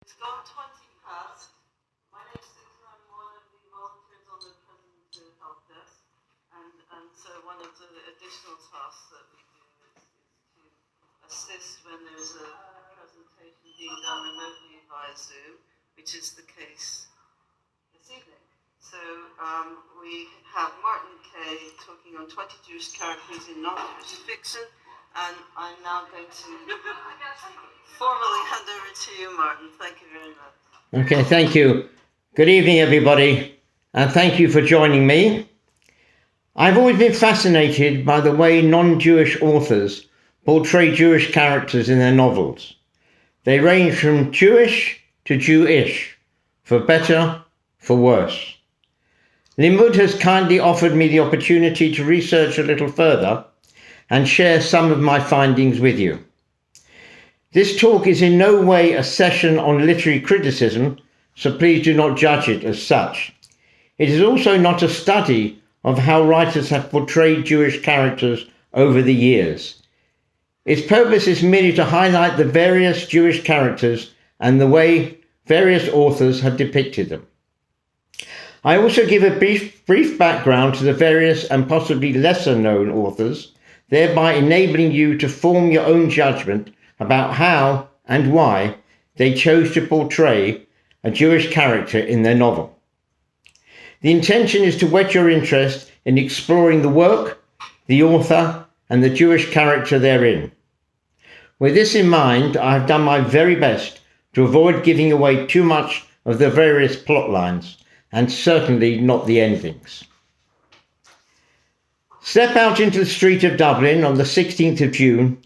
It's gone 20 past. My name's Susan. I'm one of the volunteers on the Presidency Help Desk. And so one of the additional tasks that we do is to assist when there's a presentation being done remotely via Zoom, which is the case this evening. So we have Martin Kay talking on 20 Jewish characters in non-Jewish fiction. And I'm now going to formally hand over to you, Martin. Thank you very much. Okay, thank you. Good evening, everybody, and thank you for joining me. I've always been fascinated by the way non-Jewish authors portray Jewish characters in their novels. They range from Jewish to Jewish, for better, for worse. Limud has kindly offered me the opportunity to research a little further and share some of my findings with you. This talk is in no way a session on literary criticism, so please do not judge it as such. It is also not a study of how writers have portrayed Jewish characters over the years. Its purpose is merely to highlight the various Jewish characters and the way various authors have depicted them. I also give a brief background to the various and possibly lesser known authors, thereby enabling you to form your own judgment about how and why they chose to portray a Jewish character in their novel. The intention is to whet your interest in exploring the work, the author, and the Jewish character therein. With this in mind, I have done my very best to avoid giving away too much of the various plot lines, and certainly not the endings. Step out into the street of Dublin on the 16th of June,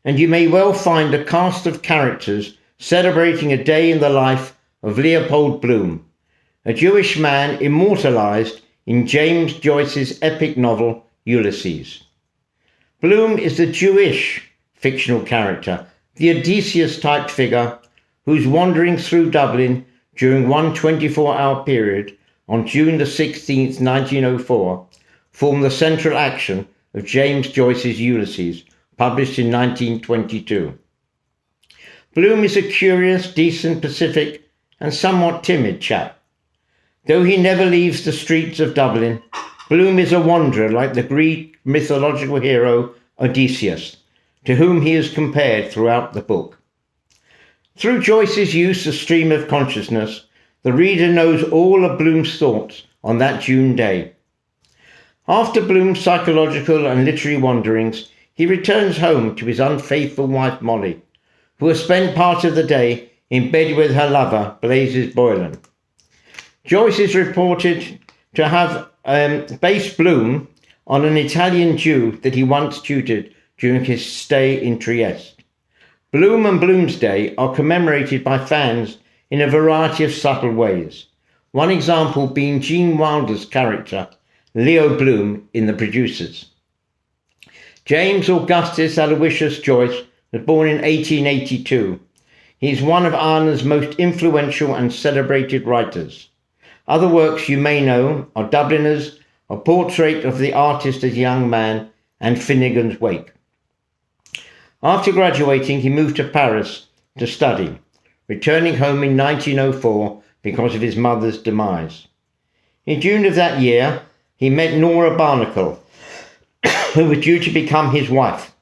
and you may well find a cast of characters celebrating a day in the life of Leopold Bloom, a Jewish man immortalized in James Joyce's epic novel Ulysses. Bloom is the Jewish fictional character, the Odysseus-type figure whose wanderings through Dublin during one 24-hour period on June the 16th, 1904, form the central action of James Joyce's Ulysses, published in 1922. Bloom is a curious, decent, pacific, and somewhat timid chap. Though he never leaves the streets of Dublin, Bloom is a wanderer like the Greek mythological hero Odysseus, to whom he is compared throughout the book. Through Joyce's use of stream of consciousness, the reader knows all of Bloom's thoughts on that June day. After Bloom's psychological and literary wanderings, he returns home to his unfaithful wife Molly, who has spent part of the day in bed with her lover, Blazes Boylan. Joyce is reported to have based Bloom on an Italian Jew that he once tutored during his stay in Trieste. Bloom and Bloomsday are commemorated by fans in a variety of subtle ways, one example being Gene Wilder's character, Leo Bloom, in The Producers. James Augustus Aloysius Joyce was born in 1882. He is one of Ireland's most influential and celebrated writers. Other works you may know are Dubliners, A Portrait of the Artist as a Young Man, and Finnegan's Wake. After graduating, he moved to Paris to study, returning home in 1904 because of his mother's demise. In June of that year, he met Nora Barnacle, who was due to become his wife.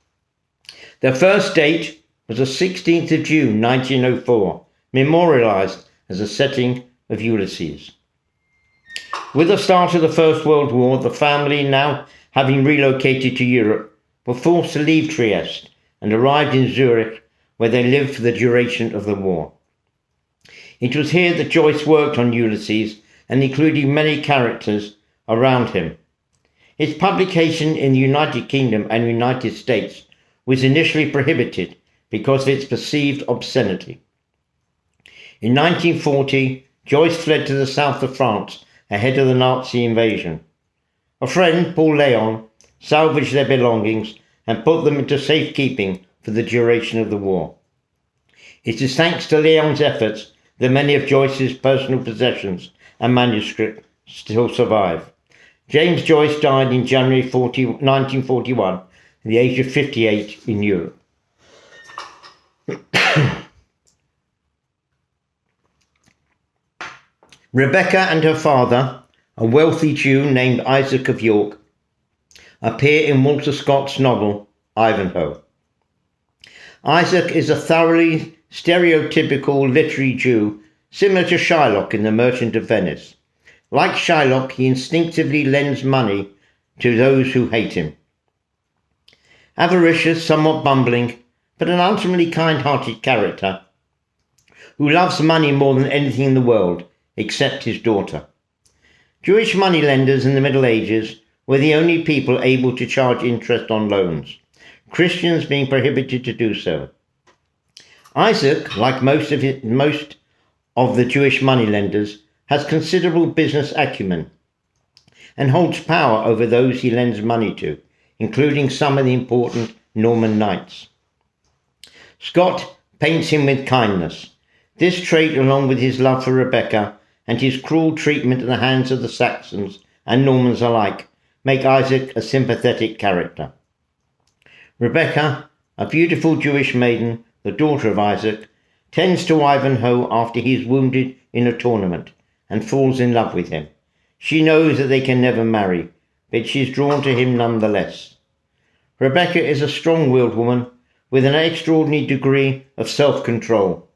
Their first date was the 16th of June 1904, memorialized as a setting of Ulysses. With the start of the First World War, the family, now having relocated to Europe, were forced to leave Trieste and arrived in Zurich, where they lived for the duration of the war. It was here that Joyce worked on Ulysses and included many characters around him. Its publication in the United Kingdom and United States was initially prohibited because of its perceived obscenity. In 1940, Joyce fled to the south of France ahead of the Nazi invasion. A friend, Paul Léon, salvaged their belongings and put them into safekeeping for the duration of the war. It is thanks to Léon's efforts that many of Joyce's personal possessions and manuscripts still survive. James Joyce died in January 1941 at the age of 58 in Europe. Rebecca and her father, a wealthy Jew named Isaac of York, appear in Walter Scott's novel Ivanhoe. Isaac is a thoroughly stereotypical literary Jew, similar to Shylock in The Merchant of Venice. Like Shylock, he instinctively lends money to those who hate him. Avaricious, somewhat bumbling, but an ultimately kind-hearted character who loves money more than anything in the world, except his daughter. Jewish moneylenders in the Middle Ages were the only people able to charge interest on loans, Christians being prohibited to do so. Isaac, like most of the Jewish moneylenders, has considerable business acumen and holds power over those he lends money to, including some of the important Norman knights. Scott paints him with kindness. This trait, along with his love for Rebecca and his cruel treatment at the hands of the Saxons and Normans alike, make Isaac a sympathetic character. Rebecca, a beautiful Jewish maiden, the daughter of Isaac, tends to Ivanhoe after he is wounded in a tournament and falls in love with him. She knows that they can never marry, but she is drawn to him nonetheless. Rebecca is a strong-willed woman with an extraordinary degree of self-control,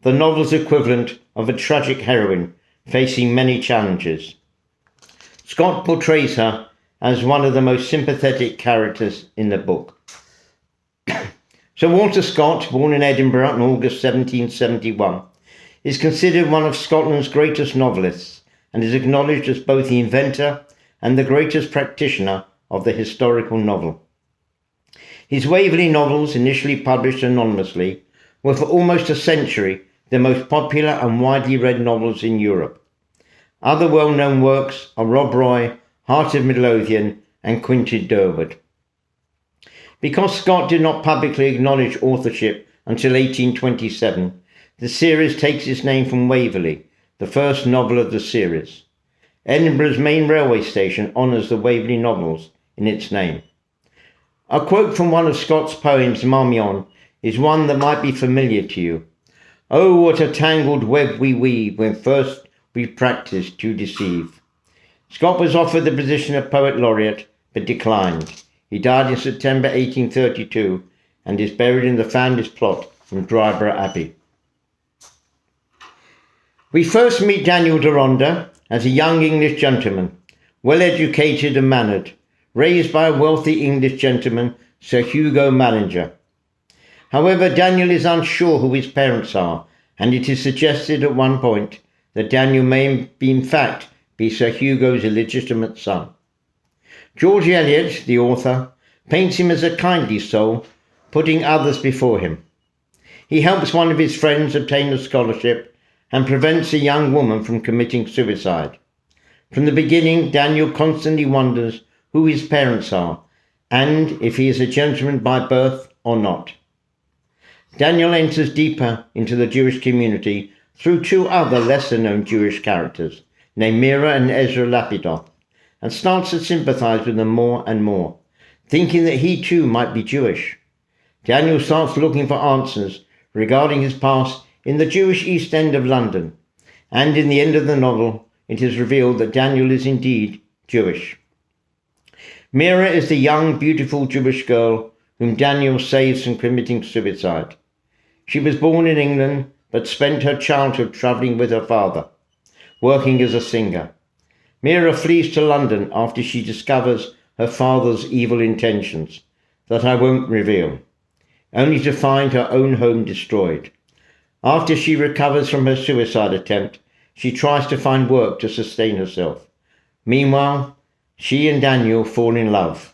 the novel's equivalent of a tragic heroine facing many challenges. Scott portrays her as one of the most sympathetic characters in the book. Sir Walter Scott, born in Edinburgh in August 1771, is considered one of Scotland's greatest novelists and is acknowledged as both the inventor and the greatest practitioner of the historical novel. His Waverley novels, initially published anonymously, were for almost a century the most popular and widely read novels in Europe. Other well-known works are Rob Roy, Heart of Midlothian, and Quentin Durward. Because Scott did not publicly acknowledge authorship until 1827, the series takes its name from Waverley, the first novel of the series. Edinburgh's main railway station honours the Waverley novels in its name. A quote from one of Scott's poems, Marmion, is one that might be familiar to you. "Oh, what a tangled web we weave when first we practise to deceive." Scott was offered the position of Poet Laureate, but declined. He died in September 1832 and is buried in the family's plot from Dryburgh Abbey. We first meet Daniel Deronda as a young English gentleman, well educated and mannered, raised by a wealthy English gentleman, Sir Hugo Mallinger. However, Daniel is unsure who his parents are, and it is suggested at one point that Daniel may in fact be Sir Hugo's illegitimate son. George Eliot, the author, paints him as a kindly soul, putting others before him. He helps one of his friends obtain a scholarship and prevents a young woman from committing suicide. From the beginning, Daniel constantly wonders who his parents are and if he is a gentleman by birth or not. Daniel enters deeper into the Jewish community through two other lesser-known Jewish characters, named Mira and Ezra Lapidoth, and starts to sympathize with them more and more, thinking that he too might be Jewish. Daniel starts looking for answers regarding his past in the Jewish East End of London, and in the end of the novel, it is revealed that Daniel is indeed Jewish. Mira is the young, beautiful Jewish girl whom Daniel saves from committing suicide. She was born in England, but spent her childhood travelling with her father, working as a singer. Mira flees to London after she discovers her father's evil intentions, that I won't reveal, only to find her own home destroyed. After she recovers from her suicide attempt, she tries to find work to sustain herself. Meanwhile, she and Daniel fall in love.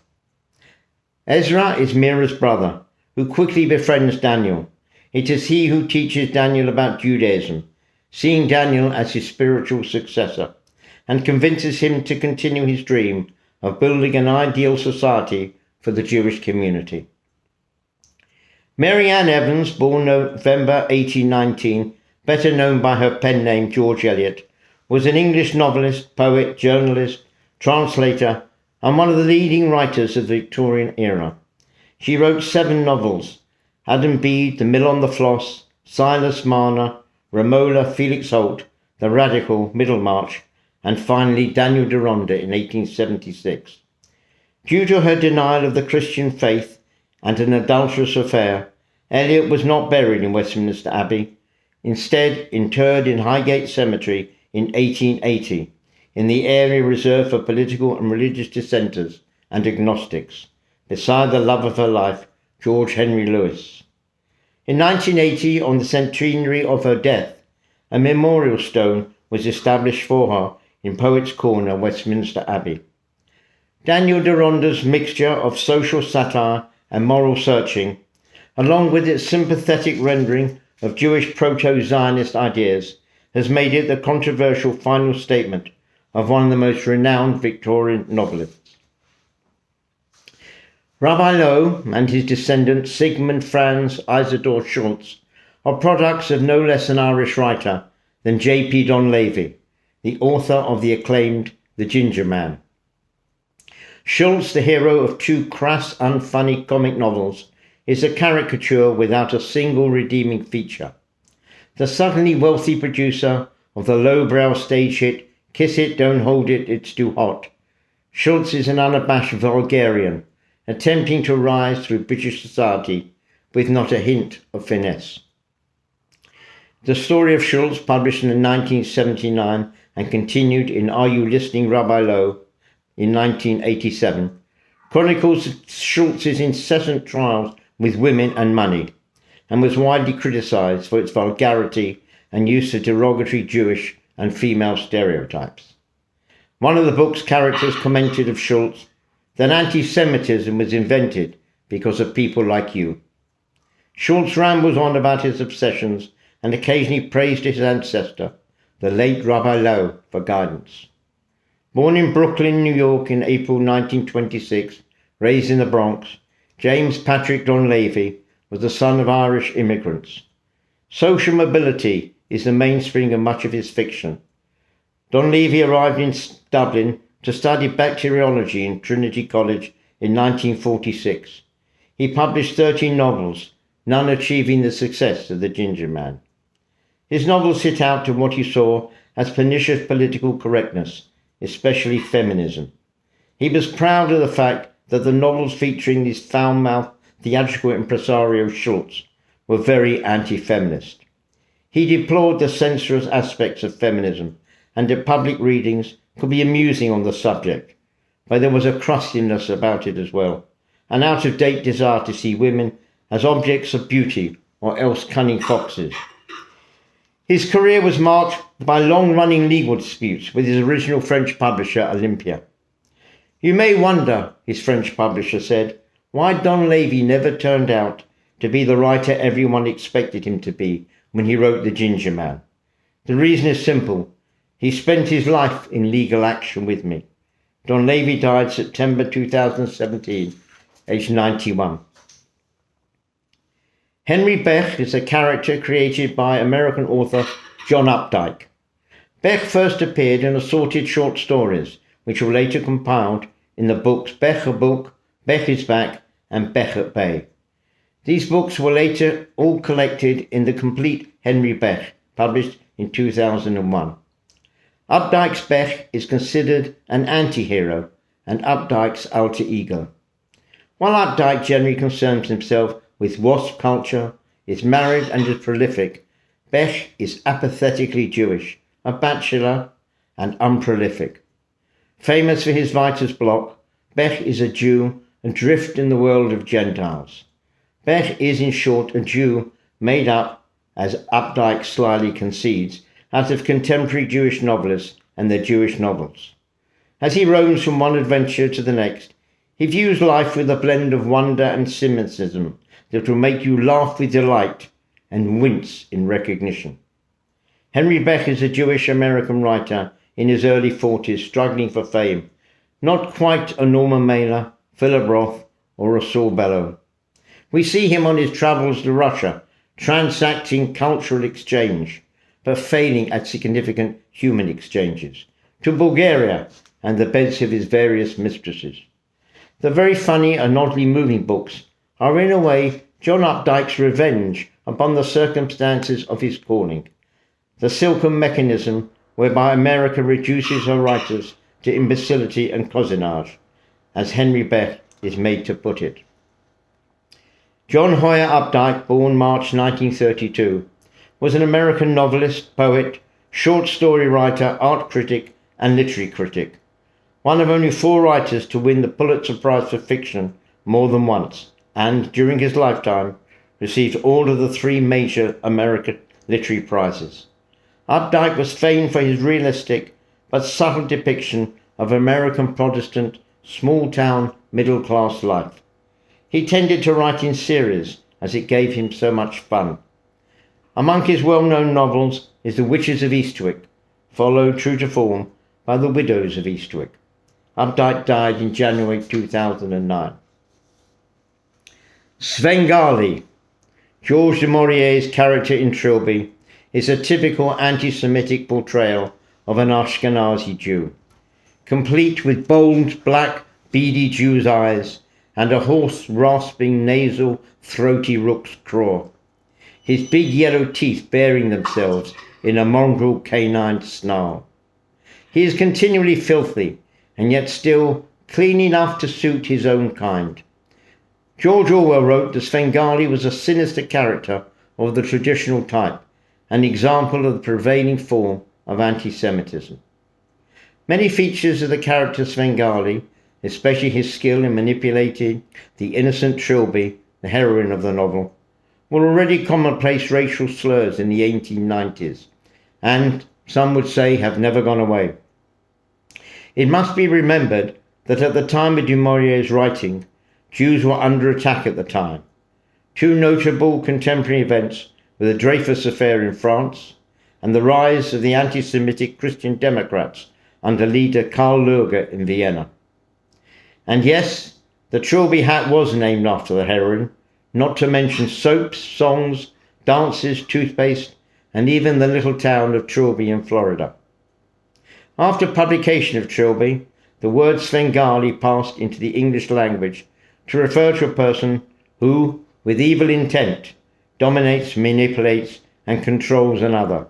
Ezra is Mira's brother, who quickly befriends Daniel. It is he who teaches Daniel about Judaism, seeing Daniel as his spiritual successor, and convinces him to continue his dream of building an ideal society for the Jewish community. Mary Ann Evans, born November 1819, better known by her pen name George Eliot, was an English novelist, poet, journalist, translator, and one of the leading writers of the Victorian era. She wrote 7 novels: Adam Bede, The Mill on the Floss, Silas Marner, Romola, Felix Holt, the radical Middlemarch, and finally Daniel Deronda in 1876. Due to her denial of the Christian faith and an adulterous affair, Eliot was not buried in Westminster Abbey, instead interred in Highgate Cemetery in 1880, in the area reserved for political and religious dissenters and agnostics, beside the love of her life, George Henry Lewis. In 1980, on the centenary of her death, a memorial stone was established for her in Poets' Corner, Westminster Abbey. Daniel Deronda's mixture of social satire and moral searching, along with its sympathetic rendering of Jewish proto-Zionist ideas, has made it the controversial final statement of one of the most renowned Victorian novelists. Rabbi Loew and his descendant Sigmund Franz Isidor Schultz are products of no less an Irish writer than J.P. Donlavey, the author of the acclaimed The Ginger Man. Schultz, the hero of two crass, unfunny comic novels, is a caricature without a single redeeming feature. The suddenly wealthy producer of the lowbrow stage hit Kiss It, Don't Hold It, It's Too Hot, Schultz is an unabashed vulgarian, attempting to rise through British society with not a hint of finesse. The story of Schultz, published in 1979 and continued in Are You Listening, Rabbi Loew in 1987, chronicles Schultz's incessant trials with women and money, and was widely criticised for its vulgarity and use of derogatory Jewish and female stereotypes. One of the book's characters commented of Schultz that anti-Semitism was invented because of people like you. Schultz rambles on about his obsessions and occasionally praised his ancestor, the late Rabbi Loew, for guidance. Born in Brooklyn, New York in April 1926, raised in the Bronx, James Patrick Donlavey was the son of Irish immigrants. Social mobility is the mainspring of much of his fiction. Donlavey arrived in Dublin to study bacteriology in Trinity College in 1946. He published 13 novels, none achieving the success of The Ginger Man. His novels hit out to what he saw as pernicious political correctness, especially feminism. He was proud of the fact that the novels featuring this foul-mouthed theatrical impresario Schultz were very anti-feminist. He deplored the censorious aspects of feminism, and at public readings could be amusing on the subject, but there was a crustiness about it as well, an out-of-date desire to see women as objects of beauty or else cunning foxes. His career was marked by long-running legal disputes with his original French publisher, Olympia. You may wonder, his French publisher said, why Donlavey never turned out to be the writer everyone expected him to be when he wrote The Ginger Man. The reason is simple. He spent his life in legal action with me. Donlavey died September 2017, aged 91. Henry Beck is a character created by American author John Updike. Beck first appeared in assorted short stories, which were later compiled in the books Beck a Book, Beck is Back, and Beck at Bay. These books were later all collected in The Complete Henry Beck, published in 2001. Updike's Beck is considered an anti-hero and Updike's alter ego. While Updike generally concerns himself with WASP culture, is married and is prolific, Beck is apathetically Jewish, a bachelor, and unprolific. Famous for his writer's block, Beck is a Jew adrift in the world of Gentiles. Beck is, in short, a Jew made up, as Updike slyly concedes, out of contemporary Jewish novelists and their Jewish novels. As he roams from one adventure to the next, he views life with a blend of wonder and cynicism that will make you laugh with delight and wince in recognition. Henry Beck is a Jewish-American writer in his early 40s struggling for fame, not quite a Norman Mailer, Philip Roth, or a Saul Bellow. We see him on his travels to Russia, transacting cultural exchange, but failing at significant human exchanges, to Bulgaria and the beds of his various mistresses. The very funny and oddly moving books are in a way John Updike's revenge upon the circumstances of his calling. the silken mechanism whereby America reduces her writers to imbecility and cousinage, as Henry Beck is made to put it. John Hoyer Updike, born March 1932, was an American novelist, poet, short story writer, art critic, and literary critic. One of only 4 writers to win the Pulitzer Prize for Fiction more than once, and, during his lifetime, received all of the 3 major American literary prizes. Updike was famed for his realistic but subtle depiction of American Protestant, small-town, middle-class life. He tended to write in series, as it gave him so much fun. Among his well-known novels is The Witches of Eastwick, followed, true to form, by The Widows of Eastwick. Updike died in January 2009. Svengali. George du Maurier's character in Trilby is a typical anti-Semitic portrayal of an Ashkenazi Jew, complete with bold, black, beady Jew's eyes and a hoarse, rasping, nasal, throaty rook's craw, his big yellow teeth baring themselves in a mongrel canine snarl. He is continually filthy, and yet still clean enough to suit his own kind. George Orwell wrote that Svengali was a sinister character of the traditional type, an example of the prevailing form of anti-Semitism. Many features of the character Svengali, especially his skill in manipulating the innocent Trilby, the heroine of the novel, were already commonplace racial slurs in the 1890s, and, some would say, have never gone away. It must be remembered that at the time of du Maurier's writing, Jews were under attack at the time. 2 notable contemporary events were the Dreyfus Affair in France and the rise of the anti-Semitic Christian Democrats under leader Karl Lueger in Vienna. And yes, the Trilby hat was named after the heroine, not to mention soaps, songs, dances, toothpaste, and even the little town of Trilby in Florida. After publication of Trilby, the word Svengali passed into the English language to refer to a person who, with evil intent, dominates, manipulates, and controls another.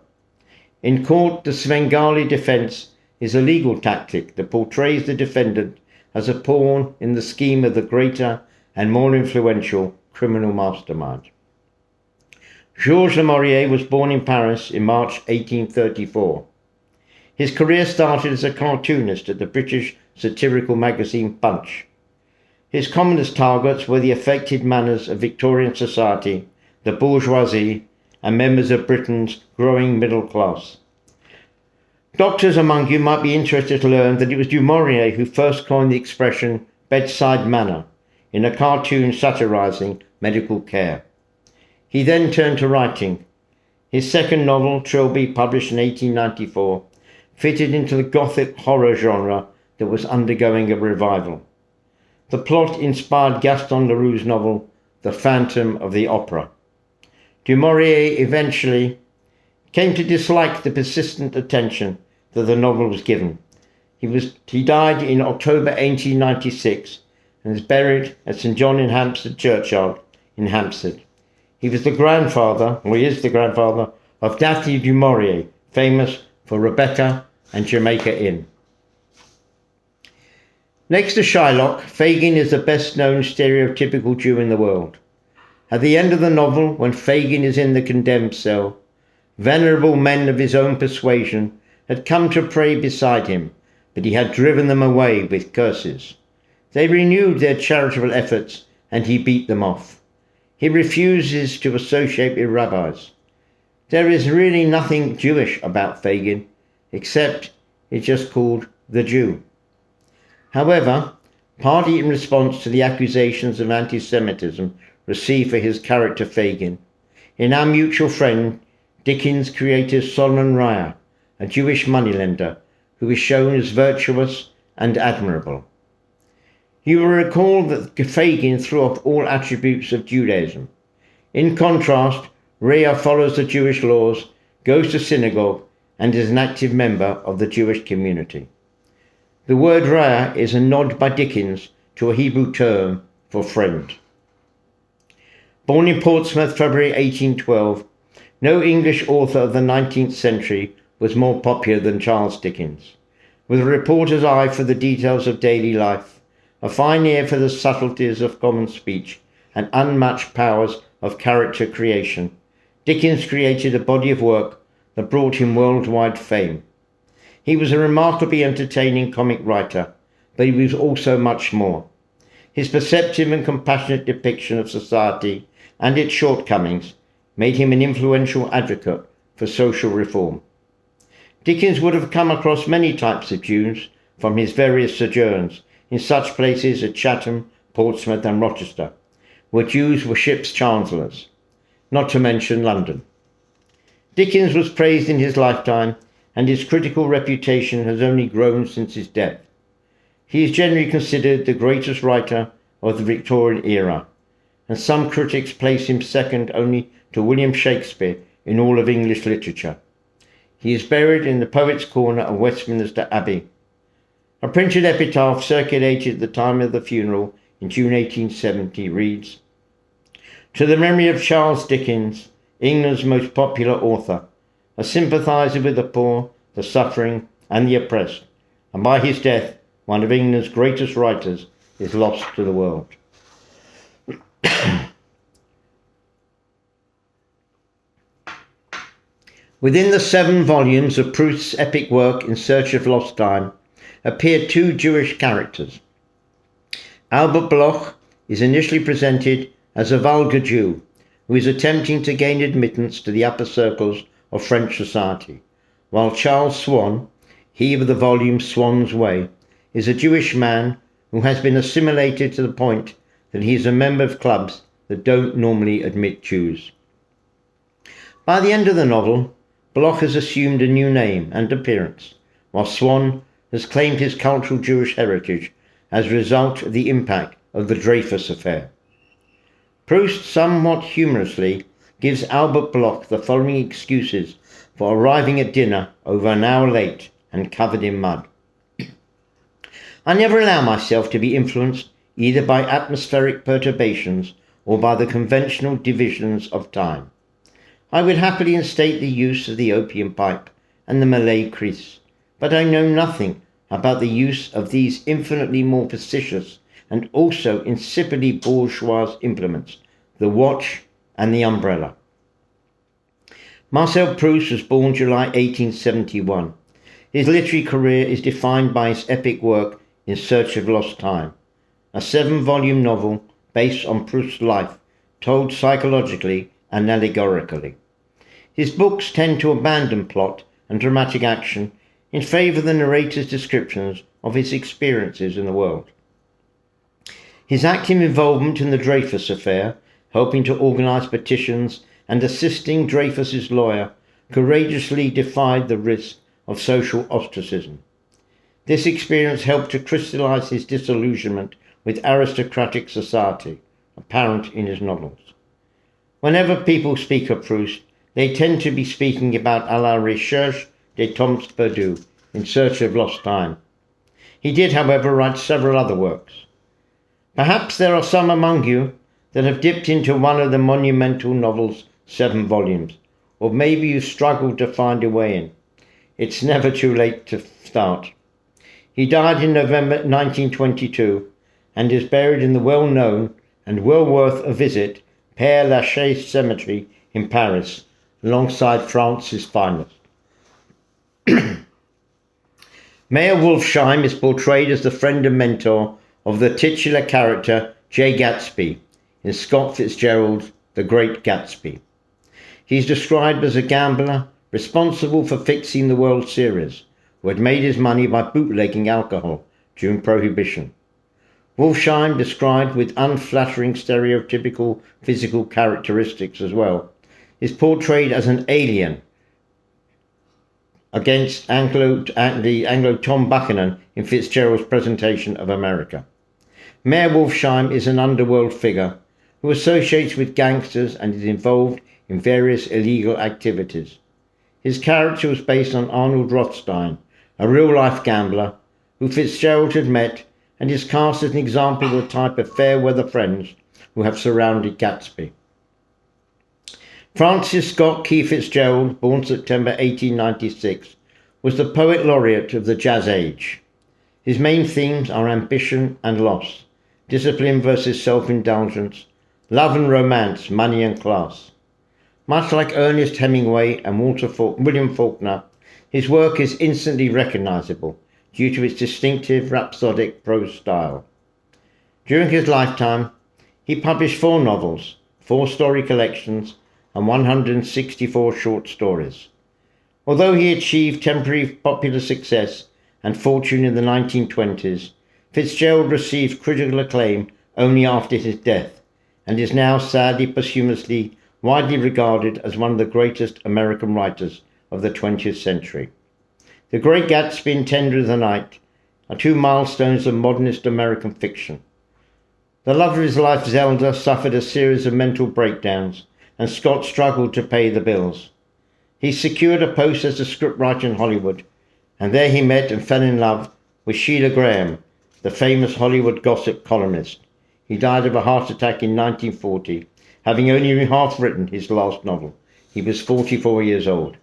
In court, the Svengali defense is a legal tactic that portrays the defendant as a pawn in the scheme of the greater and more influential criminal mastermind. Georges du Maurier was born in Paris in March 1834. His career started as a cartoonist at the British satirical magazine Punch. His commonest targets were the affected manners of Victorian society, the bourgeoisie, and members of Britain's growing middle class. Doctors among you might be interested to learn that it was du Maurier who first coined the expression bedside manner in a cartoon satirizing medical care. He then turned to writing. His second novel, Trilby, published in 1894, fitted into the gothic horror genre that was undergoing a revival. The plot inspired Gaston Leroux's novel, The Phantom of the Opera. Du Maurier eventually came to dislike the persistent attention that the novel was given. He died in October 1896 and is buried at St John in Hampstead Churchyard in Hampstead. He was the grandfather, or he is the grandfather, of Daphne du Maurier, famous for Rebecca and Jamaica Inn. Next to Shylock, Fagin is the best-known stereotypical Jew in the world. At the end of the novel, when Fagin is in the condemned cell, venerable men of his own persuasion had come to pray beside him, but he had driven them away with curses. They renewed their charitable efforts, and he beat them off. He refuses to associate with rabbis. There is really nothing Jewish about Fagin, except it's just called the Jew. However, partly in response to the accusations of anti-Semitism received for his character Fagin, in Our Mutual Friend, Dickens created Solomon Raya, a Jewish moneylender who is shown as virtuous and admirable. You will recall that Fagin threw off all attributes of Judaism. In contrast, Raya follows the Jewish laws, goes to synagogue, and is an active member of the Jewish community. The word Raya is a nod by Dickens to a Hebrew term for friend. Born in Portsmouth, February 1812, No English author of the 19th century was more popular than Charles Dickens. With a reporter's eye for the details of daily life, a fine ear for the subtleties of common speech, and unmatched powers of character creation, Dickens created a body of work that brought him worldwide fame. He was a remarkably entertaining comic writer, but he was also much more. His perceptive and compassionate depiction of society and its shortcomings made him an influential advocate for social reform. Dickens would have come across many types of Jews from his various sojourns in such places as Chatham, Portsmouth and Rochester, where Jews were ship's chancellors, not to mention London. Dickens was praised in his lifetime, and his critical reputation has only grown since his death. He is generally considered the greatest writer of the Victorian era, and some critics place him second only to William Shakespeare in all of English literature. He is buried in the Poets' Corner of Westminster Abbey. A printed epitaph circulated at the time of the funeral in June 1870 reads, "To the memory of Charles Dickens, England's most popular author, a sympathiser with the poor, the suffering and the oppressed, and by his death one of England's greatest writers is lost to the world." Within the 7 volumes of Proust's epic work In Search of Lost Time appear 2 Jewish characters. Albert Bloch is initially presented as a vulgar Jew who is attempting to gain admittance to the upper circles of French society, while Charles Swann, he of the volume Swann's Way, is a Jewish man who has been assimilated to the point that he is a member of clubs that don't normally admit Jews. By the end of the novel, Bloch has assumed a new name and appearance, while Swann has claimed his cultural Jewish heritage as a result of the impact of the Dreyfus affair. Proust somewhat humorously gives Albert Bloch the following excuses for arriving at dinner over an hour late and covered in mud. "I never allow myself to be influenced either by atmospheric perturbations or by the conventional divisions of time. I would happily instate the use of the opium pipe and the Malay crease, but I know nothing about the use of these infinitely more facetious and also insipidly bourgeois implements, the watch and the umbrella." Marcel Proust was born July 1871. His literary career is defined by his epic work In Search of Lost Time, a 7-volume novel based on Proust's life, told psychologically and allegorically. His books tend to abandon plot and dramatic action in favour of the narrator's descriptions of his experiences in the world. His active involvement in the Dreyfus affair, helping to organise petitions and assisting Dreyfus's lawyer, courageously defied the risk of social ostracism. This experience helped to crystallise his disillusionment with aristocratic society, apparent in his novels. Whenever people speak of Proust, they tend to be speaking about À la recherche des temps perdus, In Search of Lost Time. He did, however, write several other works. Perhaps there are some among you that have dipped into one of the monumental novel's 7 volumes, or maybe you struggled to find a way in. It's never too late to start. He died in November 1922 and is buried in the well-known and well worth a visit Père Lachaise Cemetery in Paris, alongside France's finest. Mayor Wolfsheim is portrayed as the friend and mentor of the titular character Jay Gatsby in Scott Fitzgerald's The Great Gatsby. He is described as a gambler responsible for fixing the World Series, who had made his money by bootlegging alcohol during Prohibition. Wolfsheim, described with unflattering stereotypical physical characteristics as well, is portrayed as an alien against the Anglo Tom Buchanan in Fitzgerald's presentation of America. Mayor Wolfsheim is an underworld figure who associates with gangsters and is involved in various illegal activities. His character was based on Arnold Rothstein, a real-life gambler who Fitzgerald had met, and is cast as an example of the type of fair-weather friends who have surrounded Gatsby. Francis Scott Key Fitzgerald, born September 1896, was the poet laureate of the Jazz Age. His main themes are ambition and loss, discipline versus self-indulgence, love and romance, money and class. Much like Ernest Hemingway and William Faulkner, his work is instantly recognizable due to its distinctive rhapsodic prose style. During his lifetime, he published 4 novels, 4 story collections, and 164 short stories. Although he achieved temporary popular success and fortune in the 1920s, Fitzgerald received critical acclaim only after his death, and is now sadly posthumously widely regarded as one of the greatest American writers of the 20th century. The Great Gatsby and Tender of the Night are 2 milestones of modernist American fiction. The love of his life, Zelda, suffered a series of mental breakdowns, and Scott struggled to pay the bills. He secured a post as a scriptwriter in Hollywood, and there he met and fell in love with Sheila Graham, the famous Hollywood gossip columnist. He died of a heart attack in 1940, having only half written his last novel. He was 44 years old.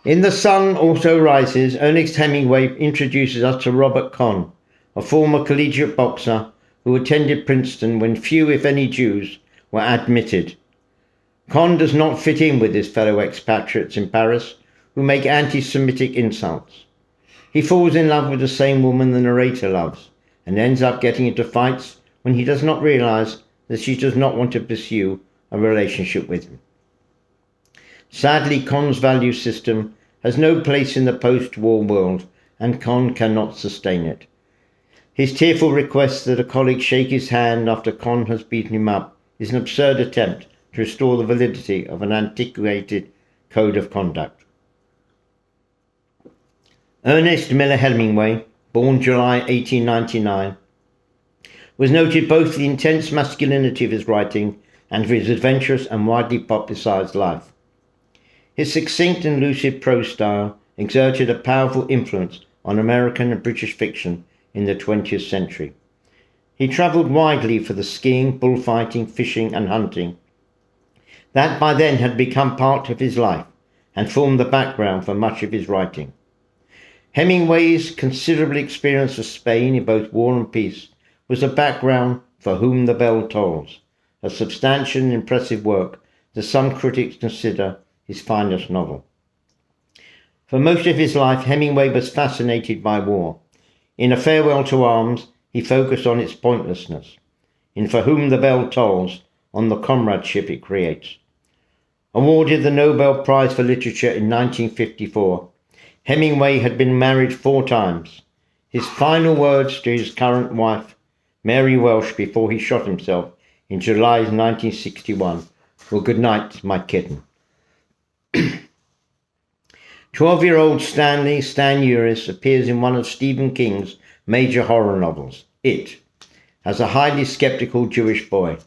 In The Sun Also Rises, Ernest Hemingway introduces us to Robert Conn, a former collegiate boxer who attended Princeton when few, if any, Jews were admitted. Conn does not fit in with his fellow expatriates in Paris, who make anti-Semitic insults. He falls in love with the same woman the narrator loves, and ends up getting into fights when he does not realize that she does not want to pursue a relationship with him. Sadly, Conn's value system has no place in the post-war world, and Conn cannot sustain it. His tearful request that a colleague shake his hand after Conn has beaten him up is an absurd attempt to restore the validity of an antiquated code of conduct. Ernest Miller Hemingway, born July 1899, was noted both for the intense masculinity of his writing and for his adventurous and widely publicized life. His succinct and lucid prose style exerted a powerful influence on American and British fiction in the 20th century. He travelled widely for the skiing, bullfighting, fishing and hunting that by then had become part of his life and formed the background for much of his writing. Hemingway's considerable experience of Spain in both war and peace was a background for Whom the Bell Tolls, a substantial and impressive work that some critics consider his finest novel. For most of his life, Hemingway was fascinated by war. In A Farewell to Arms, he focused on its pointlessness. In For Whom the Bell Tolls, on the comradeship it creates. Awarded the Nobel Prize for Literature in 1954, Hemingway had been married 4 times. His final words to his current wife, Mary Welsh, before he shot himself in July 1961 were, "Good night, my kitten." 12-year-old Stan Uris appears in one of Stephen King's major horror novels, It, as a highly skeptical Jewish boy,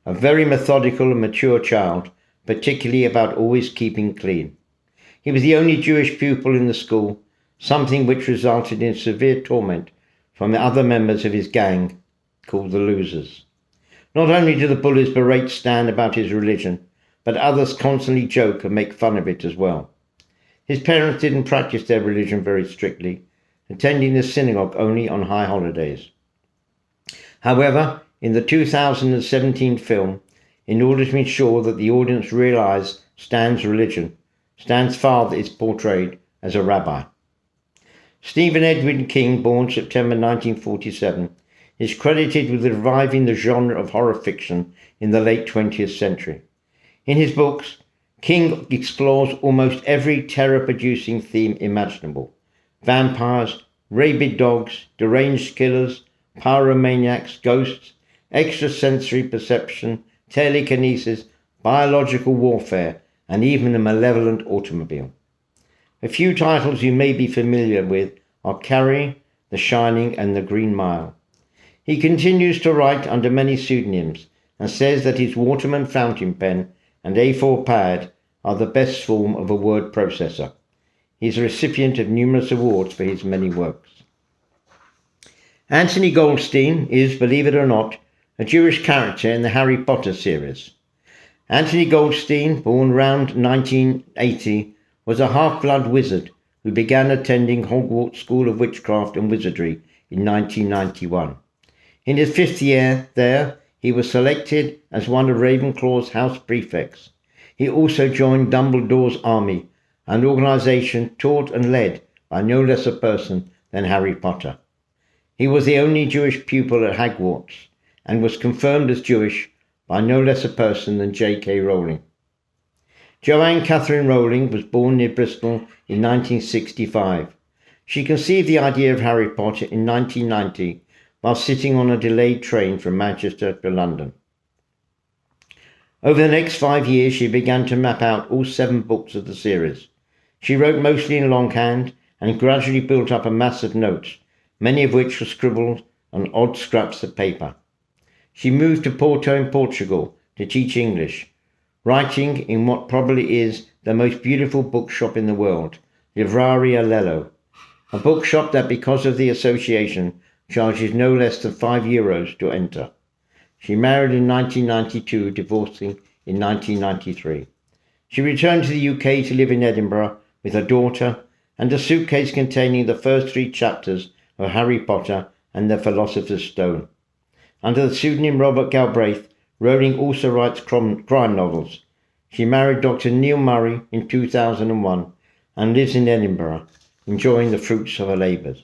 a very methodical and mature child, particularly about always keeping clean. He was the only Jewish pupil in the school, something which resulted in severe torment from the other members of his gang, called the Losers. Not only do the bullies berate Stan about his religion, but others constantly joke and make fun of it as well. His parents didn't practice their religion very strictly, attending the synagogue only on high holidays. However, in the 2017 film, in order to ensure that the audience realize Stan's religion, Stan's father is portrayed as a rabbi. Stephen Edwin King, born September 1947, is credited with reviving the genre of horror fiction in the late 20th century. In his books, King explores almost every terror-producing theme imaginable: vampires, rabid dogs, deranged killers, pyromaniacs, ghosts, extrasensory perception, telekinesis, biological warfare, and even a malevolent automobile. A few titles you may be familiar with are Carrie, The Shining, and The Green Mile. He continues to write under many pseudonyms and says that his Waterman fountain pen and A4 pad are the best form of a word processor. He is a recipient of numerous awards for his many works. Anthony Goldstein is, believe it or not, a Jewish character in the Harry Potter series. Anthony Goldstein, born around 1980, was a half-blood wizard who began attending Hogwarts School of Witchcraft and Wizardry in 1991. In his 5th year there, he was selected as one of Ravenclaw's house prefects. He also joined Dumbledore's army, an organisation taught and led by no less a person than Harry Potter. He was the only Jewish pupil at Hogwarts and was confirmed as Jewish by no less a person than J.K. Rowling. Joanne Catherine Rowling was born near Bristol in 1965. She conceived the idea of Harry Potter in 1990 while sitting on a delayed train from Manchester to London. Over the next 5 years, she began to map out all 7 books of the series. She wrote mostly in longhand and gradually built up a mass of notes, many of which were scribbled on odd scraps of paper. She moved to Porto in Portugal to teach English, writing in what probably is the most beautiful bookshop in the world, Livraria Lello, a bookshop that, because of the association, charges no less than €5 to enter. She married in 1992, divorcing in 1993. She returned to the UK to live in Edinburgh with her daughter and a suitcase containing the first 3 chapters of Harry Potter and the Philosopher's Stone. Under the pseudonym Robert Galbraith, Rowling also writes crime novels. She married Dr. Neil Murray in 2001 and lives in Edinburgh, enjoying the fruits of her labours.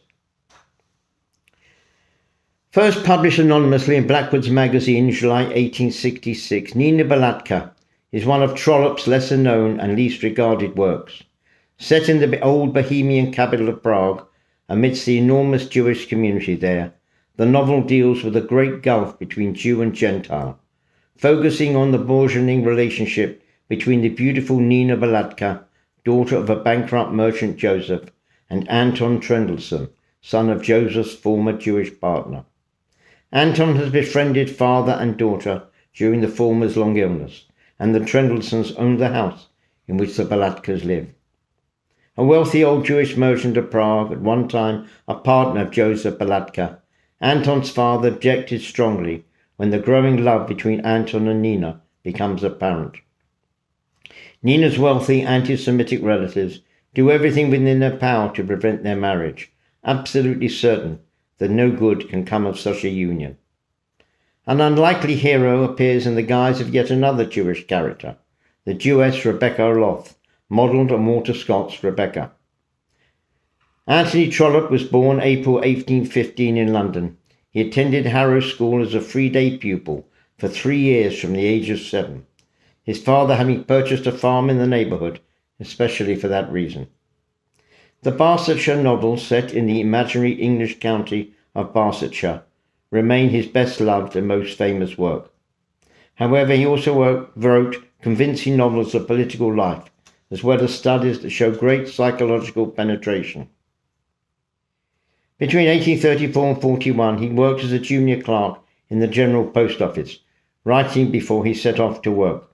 First published anonymously in Blackwood's magazine in July 1866, Nina Balatka is one of Trollope's lesser known and least regarded works. Set in the old Bohemian capital of Prague, amidst the enormous Jewish community there, the novel deals with a great gulf between Jew and Gentile, focusing on the burgeoning relationship between the beautiful Nina Balatka, daughter of a bankrupt merchant Joseph, and Anton Trendelson, son of Joseph's former Jewish partner. Anton has befriended father and daughter during the former's long illness, and the Trendelsons own the house in which the Balatkas live. A wealthy old Jewish merchant of Prague, at one time a partner of Joseph Balatka, Anton's father objected strongly when the growing love between Anton and Nina becomes apparent. Nina's wealthy anti-Semitic relatives do everything within their power to prevent their marriage, absolutely certain that no good can come of such a union. An unlikely hero appears in the guise of yet another Jewish character, the Jewess Rebecca Loth, modelled on Walter Scott's Rebecca. Anthony Trollope was born April 1815 in London. He attended Harrow School as a free-day pupil for 3 years from the age of 7, his father having purchased a farm in the neighbourhood, especially for that reason. The Barsetshire novels, set in the imaginary English county of Barsetshire, remain his best-loved and most famous work. However, he also wrote convincing novels of political life, as well as studies that show great psychological penetration. Between 1834 and 41, he worked as a junior clerk in the General Post Office, writing before he set off to work.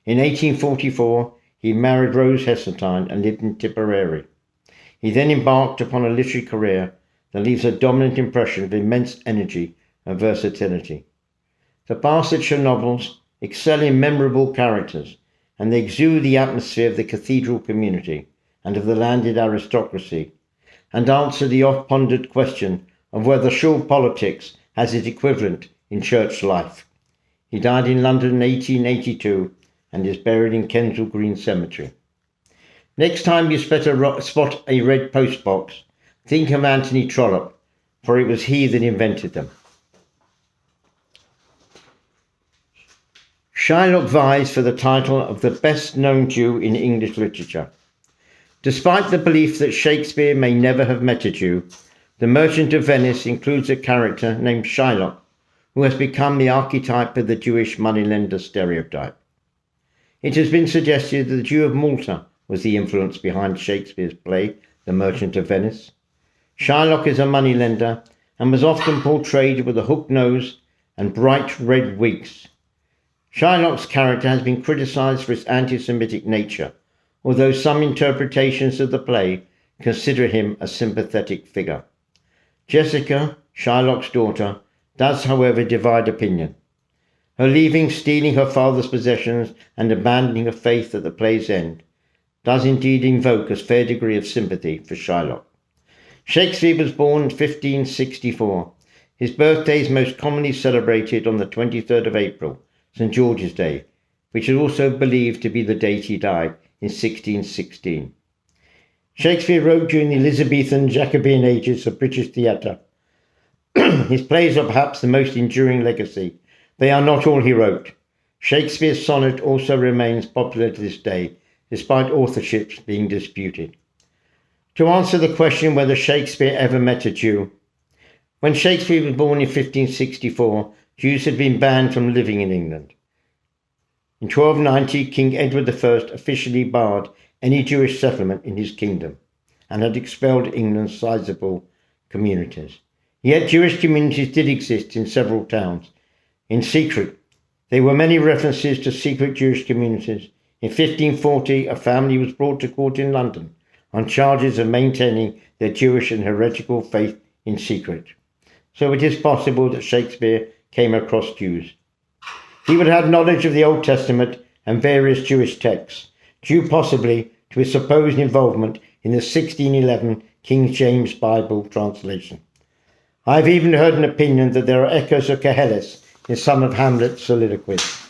In 1844, he married Rose Heseltine and lived in Tipperary. He then embarked upon a literary career that leaves a dominant impression of immense energy and versatility. The Barsetshire novels excel in memorable characters, and they exude the atmosphere of the cathedral community and of the landed aristocracy, and answer the oft-pondered question of whether shore politics has its equivalent in church life. He died in London in 1882 and is buried in Kensal Green Cemetery. Next time you spot a red postbox, think of Anthony Trollope, for it was he that invented them. Shylock vies for the title of the best-known Jew in English literature. Despite the belief that Shakespeare may never have met a Jew, The Merchant of Venice includes a character named Shylock, who has become the archetype of the Jewish moneylender stereotype. It has been suggested that the Jew of Malta was the influence behind Shakespeare's play, The Merchant of Venice. Shylock is a moneylender and was often portrayed with a hooked nose and bright red wigs. Shylock's character has been criticised for its anti-Semitic nature, although some interpretations of the play consider him a sympathetic figure. Jessica, Shylock's daughter, does, however, divide opinion. Her leaving, stealing her father's possessions, and abandoning her faith at the play's end does indeed invoke a fair degree of sympathy for Shylock. Shakespeare was born in 1564. His birthday is most commonly celebrated on the 23rd of April, St. George's Day, which is also believed to be the date he died in 1616. Shakespeare wrote during the Elizabethan Jacobean ages of British theatre. His plays are perhaps the most enduring legacy. They are not all he wrote. Shakespeare's sonnet also remains popular to this day, despite authorships being disputed. To answer the question whether Shakespeare ever met a Jew, when Shakespeare was born in 1564, Jews had been banned from living in England. In 1290, King Edward I officially barred any Jewish settlement in his kingdom and had expelled England's sizable communities. Yet Jewish communities did exist in several towns. In secret, there were many references to secret Jewish communities. In 1540, a family was brought to court in London on charges of maintaining their Jewish and heretical faith in secret. So it is possible that Shakespeare came across Jews. He would have knowledge of the Old Testament and various Jewish texts, due possibly to his supposed involvement in the 1611 King James Bible translation. I have even heard an opinion that there are echoes of Koheles in some of Hamlet's soliloquies.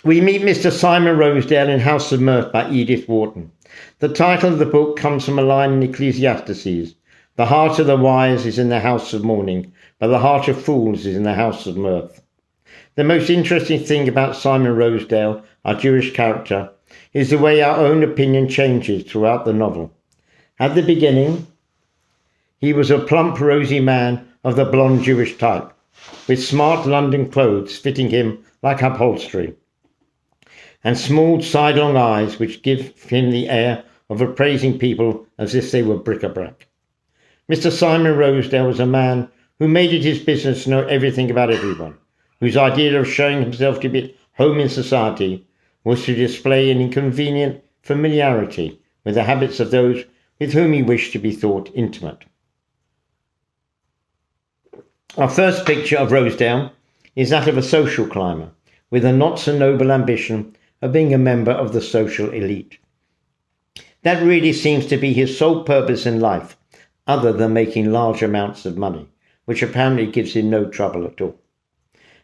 We meet Mr. Simon Rosedale in House of Mirth by Edith Wharton. The title of the book comes from a line in Ecclesiastes: "The heart of the wise is in the house of mourning, but the heart of fools is in the house of mirth." The most interesting thing about Simon Rosedale, our Jewish character, is the way our own opinion changes throughout the novel. At the beginning, he was a plump, rosy man of the blonde Jewish type, with smart London clothes fitting him like upholstery, and small sidelong eyes which give him the air of appraising people as if they were bric-a-brac. Mr. Simon Rosedale was a man who made it his business to know everything about everyone, whose idea of showing himself to be at home in society was to display an inconvenient familiarity with the habits of those with whom he wished to be thought intimate. Our first picture of Rosedale is that of a social climber with a not-so-noble ambition of being a member of the social elite. That really seems to be his sole purpose in life, other than making large amounts of money, which apparently gives him no trouble at all.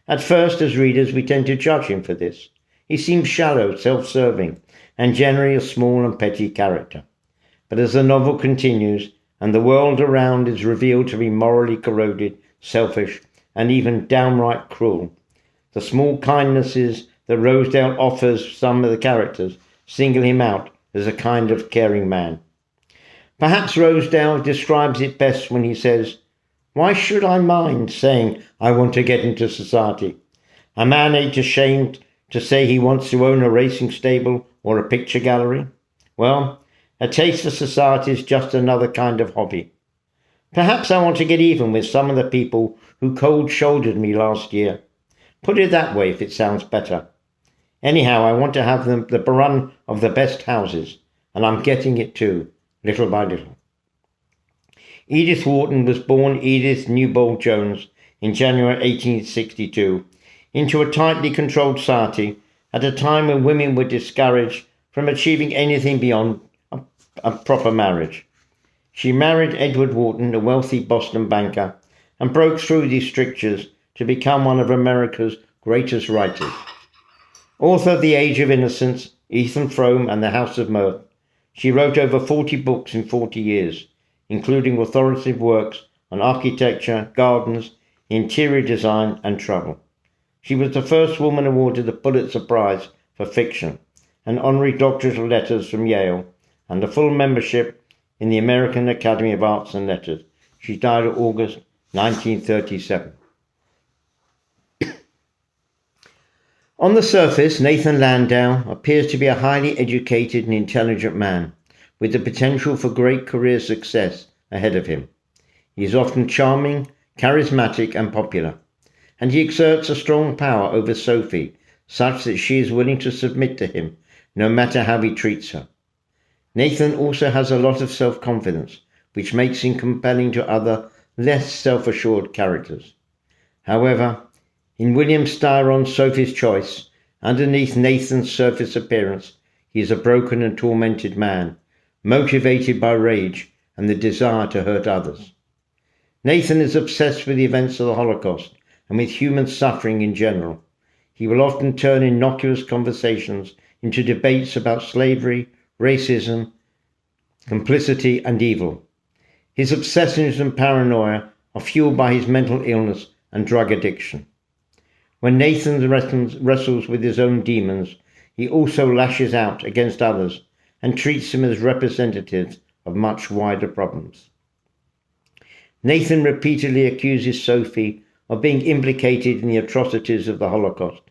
At first, as readers, we tend to judge him for this. He seems shallow, self-serving, and generally a small and petty character. But as the novel continues, and the world around is revealed to be morally corroded, selfish, and even downright cruel, the small kindnesses that Rosedale offers some of the characters single him out as a kind of caring man. Perhaps Rosedale describes it best when he says, "Why should I mind saying I want to get into society? A man ain't ashamed to say he wants to own a racing stable or a picture gallery. Well, a taste for society is just another kind of hobby. Perhaps I want to get even with some of the people who cold-shouldered me last year. Put it that way if it sounds better. Anyhow, I want to have the run of the best houses, and I'm getting it too, little by little." Edith Wharton was born Edith Newbold Jones in January 1862 into a tightly controlled society at a time when women were discouraged from achieving anything beyond a proper marriage. She married Edward Wharton, a wealthy Boston banker, and broke through these strictures to become one of America's greatest writers. Author of The Age of Innocence, Ethan Frome, and The House of Mirth, she wrote over 40 books in 40 years, including authoritative works on architecture, gardens, interior design, and travel. She was the first woman awarded the Pulitzer Prize for fiction, an honorary doctorate of letters from Yale, and a full membership in the American Academy of Arts and Letters. She died in August 1937. On the surface, Nathan Landau appears to be a highly educated and intelligent man, with the potential for great career success ahead of him. He is often charming, charismatic, and popular, and he exerts a strong power over Sophie, such that she is willing to submit to him, no matter how he treats her. Nathan also has a lot of self-confidence, which makes him compelling to other, less self-assured characters. However, in William Styron's Sophie's Choice, underneath Nathan's surface appearance, he is a broken and tormented man, motivated by rage and the desire to hurt others. Nathan is obsessed with the events of the Holocaust and with human suffering in general. He will often turn innocuous conversations into debates about slavery, racism, complicity, and evil. His obsessions and paranoia are fueled by his mental illness and drug addiction. When Nathan wrestles with his own demons, he also lashes out against others and treats them as representatives of much wider problems. Nathan repeatedly accuses Sophie of being implicated in the atrocities of the Holocaust,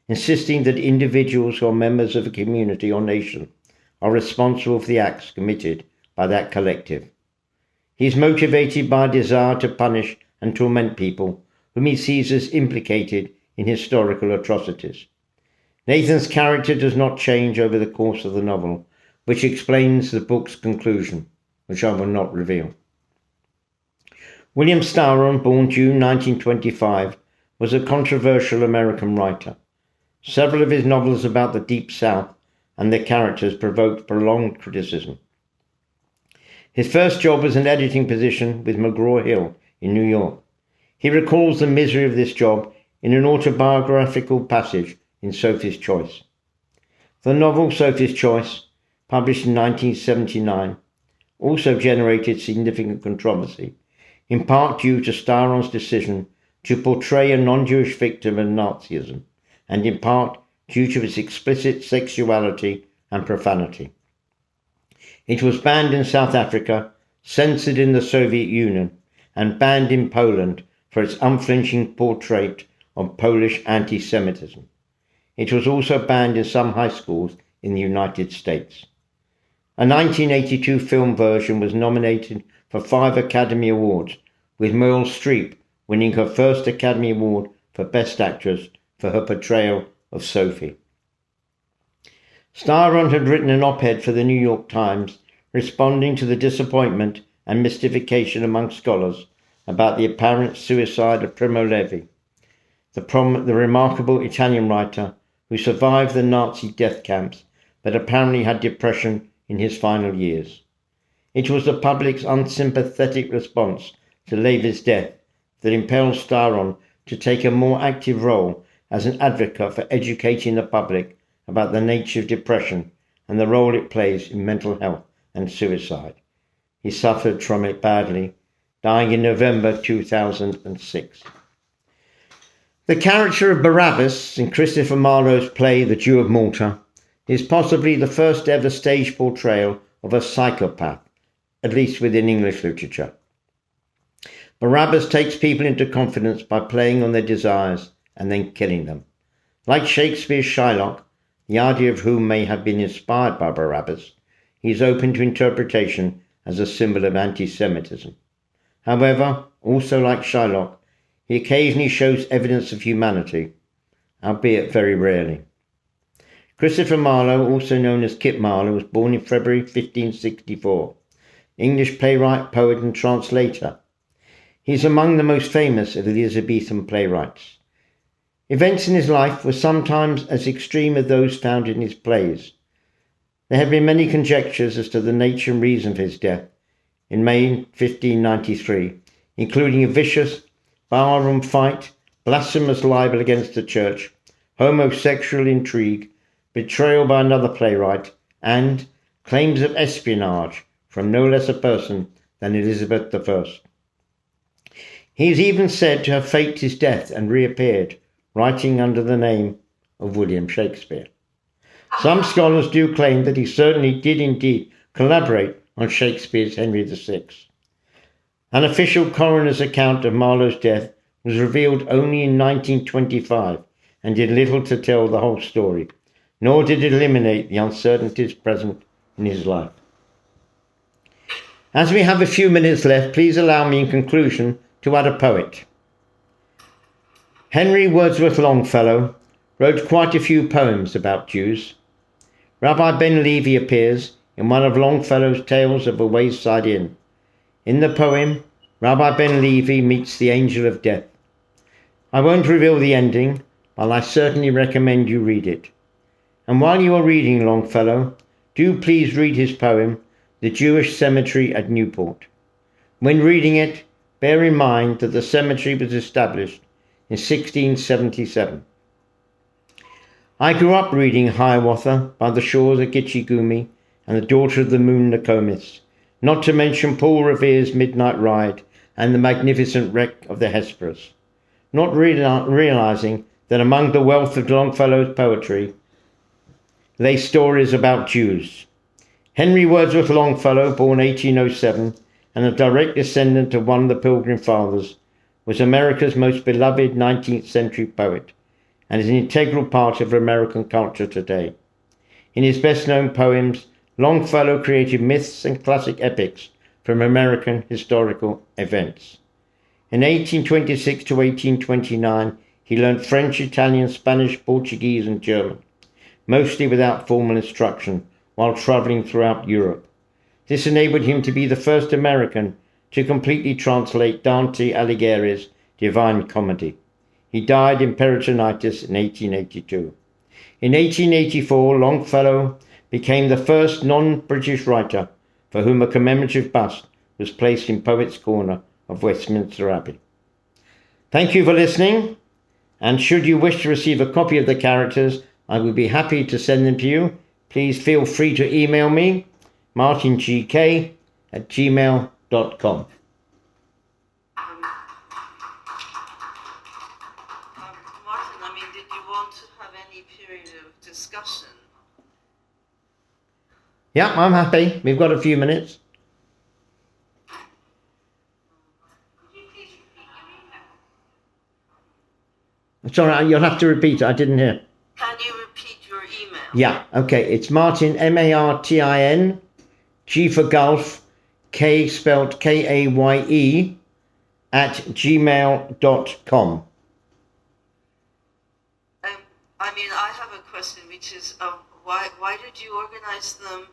insisting that individuals who are members of a community or nation are responsible for the acts committed by that collective. He is motivated by a desire to punish and torment people whom he sees as implicated in historical atrocities. Nathan's character does not change over the course of the novel, which explains the book's conclusion, which I will not reveal. William Styron, born June 1925, was a controversial American writer. Several of his novels about the Deep South and their characters provoked prolonged criticism. His first job was an editing position with McGraw-Hill in New York. He recalls the misery of this job in an autobiographical passage in Sophie's Choice. The novel Sophie's Choice, published in 1979, also generated significant controversy, in part due to Styron's decision to portray a non-Jewish victim of Nazism, and in part due to its explicit sexuality and profanity. It was banned in South Africa, censored in the Soviet Union, and banned in Poland for its unflinching portrait of Polish anti-Semitism. It was also banned in some high schools in the United States. A 1982 film version was nominated for 5 Academy Awards, with Meryl Streep winning her first Academy Award for Best Actress for her portrayal of Sophie. Styron had written an op-ed for the New York Times responding to the disappointment and mystification among scholars about the apparent suicide of Primo Levi, the remarkable Italian writer who survived the Nazi death camps but apparently had depression in his final years. It was the public's unsympathetic response to Levi's death that impelled Styron to take a more active role as an advocate for educating the public about the nature of depression and the role it plays in mental health and suicide. He suffered from it badly, dying in November 2006. The character of Barabbas in Christopher Marlowe's play The Jew of Malta is possibly the first ever stage portrayal of a psychopath, at least within English literature. Barabbas takes people into confidence by playing on their desires and then killing them. Like Shakespeare's Shylock, the idea of whom may have been inspired by Barabbas, he is open to interpretation as a symbol of anti-Semitism. However, also like Shylock, he occasionally shows evidence of humanity, albeit very rarely. Christopher Marlowe, also known as Kit Marlowe, was born in February 1564, English playwright, poet and translator. He is among the most famous of Elizabethan playwrights. Events in his life were sometimes as extreme as those found in his plays. There have been many conjectures as to the nature and reason for his death in May 1593, including a vicious barroom fight, blasphemous libel against the church, homosexual intrigue, betrayal by another playwright, and claims of espionage from no less a person than Elizabeth I. He is even said to have faked his death and reappeared, writing under the name of William Shakespeare. Some scholars do claim that he certainly did indeed collaborate on Shakespeare's Henry VI. An official coroner's account of Marlowe's death was revealed only in 1925 and did little to tell the whole story, nor did it eliminate the uncertainties present in his life. As we have a few minutes left, please allow me in conclusion to add a poet. Henry Wadsworth Longfellow wrote quite a few poems about Jews. Rabbi Ben Levi appears in one of Longfellow's tales of a wayside inn. In the poem, Rabbi Ben Levi meets the angel of death. I won't reveal the ending, but I certainly recommend you read it. And while you are reading Longfellow, do please read his poem, The Jewish Cemetery at Newport. When reading it, bear in mind that the cemetery was established in 1677. I grew up reading Hiawatha by the Shores of Gitche-Gumee and The Daughter of the Moon Nokomis, not to mention Paul Revere's Midnight Ride and the magnificent wreck of the Hesperus, not realizing that among the wealth of Longfellow's poetry lay stories about Jews. Henry Wadsworth Longfellow, born 1807, and a direct descendant of one of the Pilgrim Fathers, was America's most beloved 19th century poet and is an integral part of American culture today. In his best-known poems, Longfellow created myths and classic epics from American historical events. In 1826 to 1829, he learned French, Italian, Spanish, Portuguese and German, mostly without formal instruction, while travelling throughout Europe. This enabled him to be the first American to completely translate Dante Alighieri's Divine Comedy. He died in peritonitis in 1882. In 1884, Longfellow became the first non-British writer for whom a commemorative bust was placed in Poets' Corner of Westminster Abbey. Thank you for listening, and should you wish to receive a copy of the characters, I would be happy to send them to you. Please feel free to email me, martingk@gmail.com. Martin, I mean, did you want to have any period of discussion? Yeah, I'm happy. We've got a few minutes. Could you please repeat your email? It's all right, you'll have to repeat it. I didn't hear. Can you repeat your email? Yeah, okay. It's Martin, Martin, G for golf, K spelled Kaye, @gmail.com. I mean, I have a question, which is why did you organize them